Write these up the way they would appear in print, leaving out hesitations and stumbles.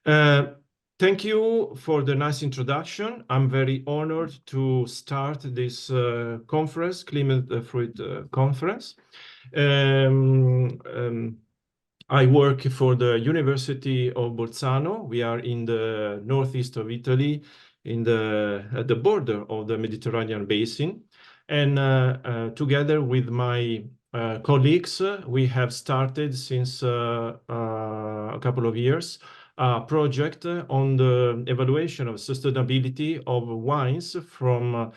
Uh, Thank you for the nice introduction. I'm very honored to start this conference, CLIMED-FRUIT conference. I work for the University of Bolzano. We are in the northeast of Italy, at the border of the Mediterranean basin. And together with my colleagues, we have started since a couple of years a project on the evaluation of sustainability of wines from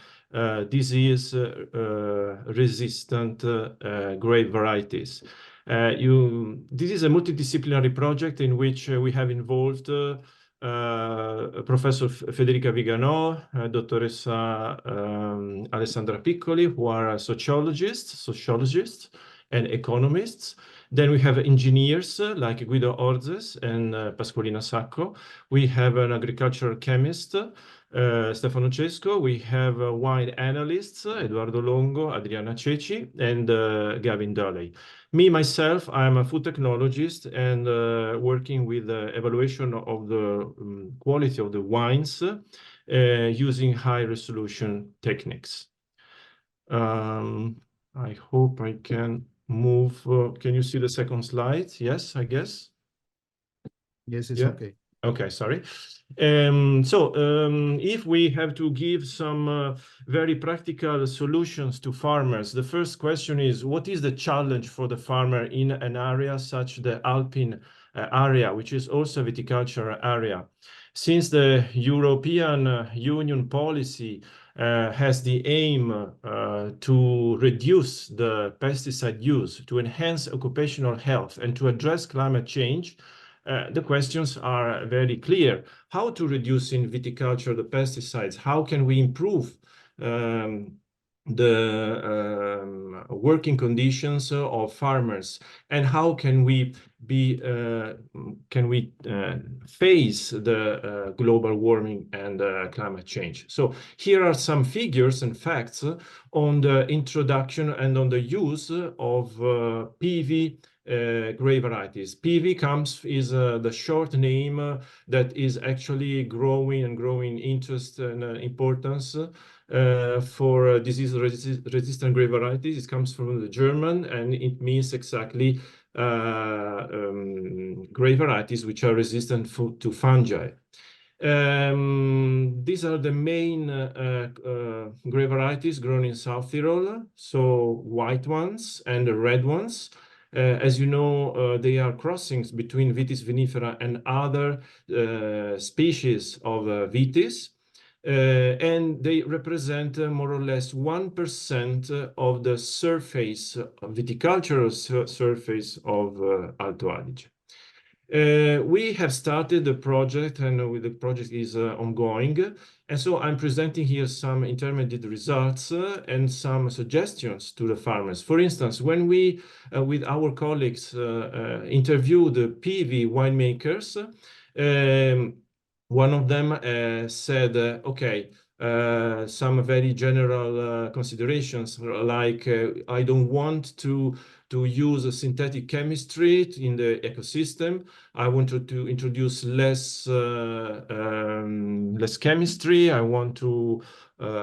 disease-resistant grape varieties. This is a multidisciplinary project in which we have involved Professor Federica Vigano, Dottoressa Alessandra Piccoli, who are sociologists and economists. Then we have engineers like Guido Orzes and Pasqualina Sacco. We have an agricultural chemist, Stefano Cesco. We have wine analysts, Eduardo Longo, Adriana Ceci, and Gavin Duley. Me, myself, I'm a food technologist and working with the evaluation of the quality of the wines using high-resolution techniques. I hope I can move. Can you see the second slide? Yes, I guess. Yes, it's okay. Okay, sorry. If we have to give some very practical solutions to farmers, the first question is, what is the challenge for the farmer in an area such the Alpine area, which is also a viticultural area? Since the European Union policy has the aim to reduce the pesticide use, to enhance occupational health, and to address climate change, the questions are very clear. How to reduce in viticulture the pesticides? How can we improve the working conditions of farmers? And how can we face the global warming and climate change? So here are some figures and facts on the introduction and on the use of PV grape varieties. PV is the short name that is actually growing interest and importance for disease-resistant grape varieties. It comes from the German, and it means exactly grape varieties which are resistant to fungi. These are the main grape varieties grown in South Tyrol, so white ones and the red ones. As you know, they are crossings between Vitis vinifera and other species of Vitis, and they represent more or less 1% of the surface, viticultural surface of Alto Adige. We have started the project, and the project is ongoing. And so I'm presenting here some intermediate results and some suggestions to the farmers. For instance, when we, with our colleagues, interview the PV winemakers, one of them said, okay, some very general considerations like I don't want to use a synthetic chemistry in the ecosystem. I wanted to introduce less chemistry. I want to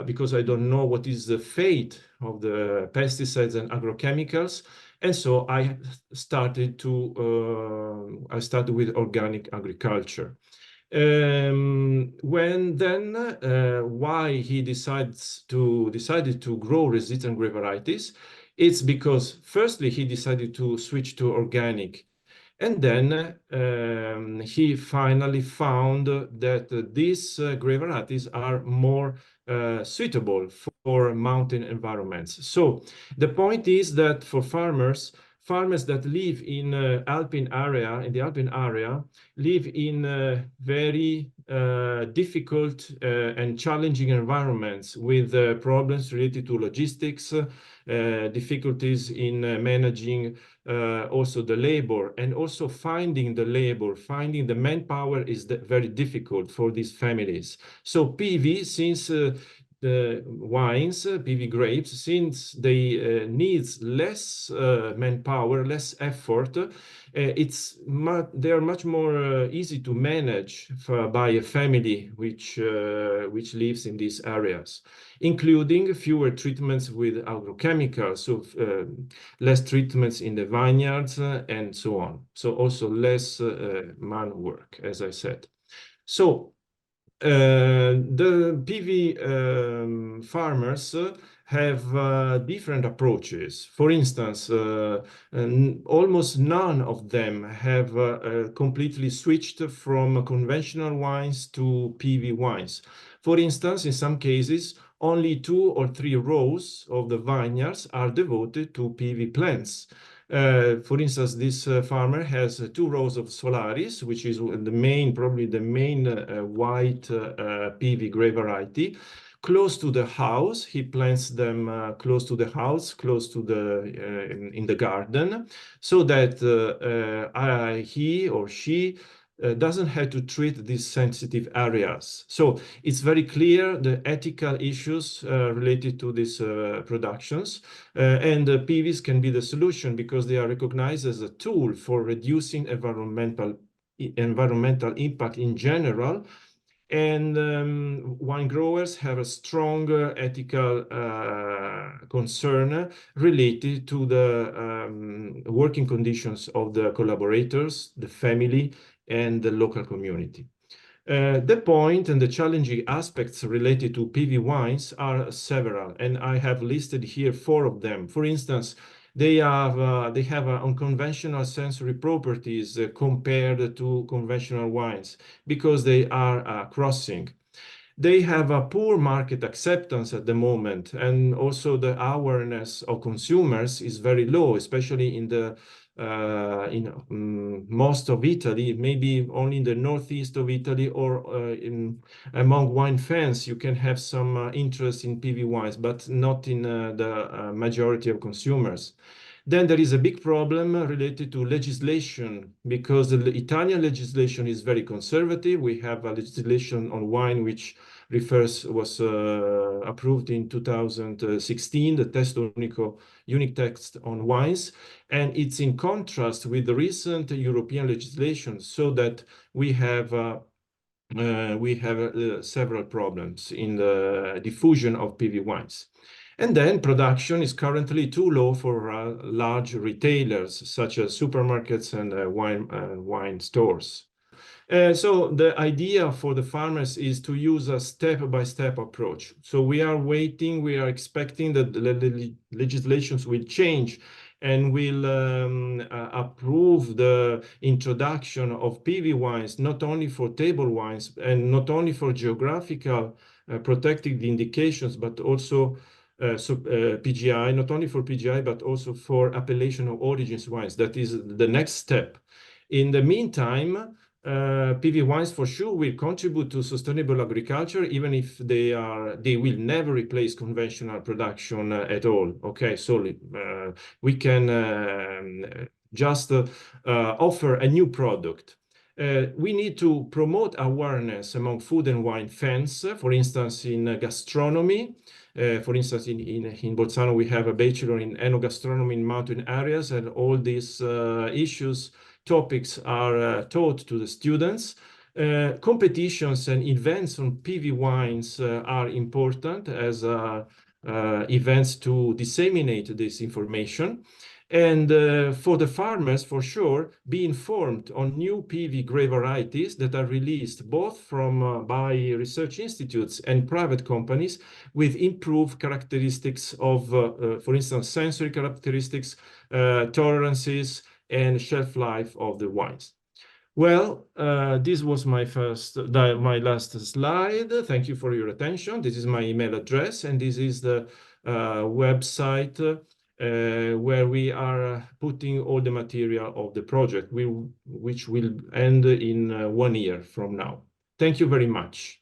because I don't know what is the fate of the pesticides and agrochemicals. And so I started with organic agriculture. Why he decided to grow resistant grape varieties, it's because firstly he decided to switch to organic, and then he finally found that these grape varieties are more suitable for mountain environments. So the point is that for farmers that live in the Alpine area, live in very difficult and challenging environments with problems related to logistics, difficulties in managing also the labor, and also finding the manpower is very difficult for these families. So PV, since the wines, PV grapes, since they needs less manpower, less effort, they are much more easy to manage by a family which lives in these areas, including fewer treatments with agrochemicals, so less treatments in the vineyards and so on. So also less man work, as I said. So the PV farmers have different approaches. For instance, almost none of them have completely switched from conventional wines to PV wines. For instance, in some cases, only 2 or 3 rows of the vineyards are devoted to PV plants. For instance, this farmer has 2 rows of Solaris, which is probably the main white PV grape variety. Close to the house, he plants them close to the house, close to in the garden, so that he or she doesn't have to treat these sensitive areas. So it's very clear the ethical issues related to these productions, and PVs can be the solution because they are recognized as a tool for reducing environmental impact in general. And wine growers have a strong ethical concern related to the working conditions of the collaborators, the family, and the local community. The point and the challenging aspects related to PV wines are several, and I have listed here 4 of them. For instance, they have unconventional sensory properties compared to conventional wines because they are crossing. They have a poor market acceptance at the moment, and also the awareness of consumers is very low, especially in most of Italy, maybe only in the northeast of Italy, or among wine fans, you can have some interest in PV wines, but not in the majority of consumers. Then there is a big problem related to legislation, because the Italian legislation is very conservative. We have a legislation on wine which was approved in 2016, the Testo Unico, unique text on wines, and it's in contrast with the recent European legislation, so that we have several problems in the diffusion of PV wines. And then production is currently too low for large retailers, such as supermarkets and wine stores. So the idea for the farmers is to use a step-by-step approach. So we are waiting, we are expecting that the legislations will change and will approve the introduction of PV wines, not only for table wines and not only for geographical protected indications, but also PGI, not only for PGI, but also for appellation of origins wines. That is the next step. In the meantime, PV wines for sure will contribute to sustainable agriculture, even if they will never replace conventional production at all. Okay, so we can just offer a new product. We need to promote awareness among food and wine fans, for instance, in gastronomy. For instance, in Bolzano, we have a bachelor in enogastronomy in mountain areas, and all these topics are taught to the students. Competitions and events on PV wines are important as events to disseminate this information. And for the farmers, for sure, be informed on new PV grape varieties that are released both by research institutes and private companies with improved characteristics of, for instance, sensory characteristics, tolerances, and shelf life of the wines. Well, this was my last slide. Thank you for your attention. This is my email address, and this is the website where we are putting all the material of the project, which will end in 1 year from now. Thank you very much.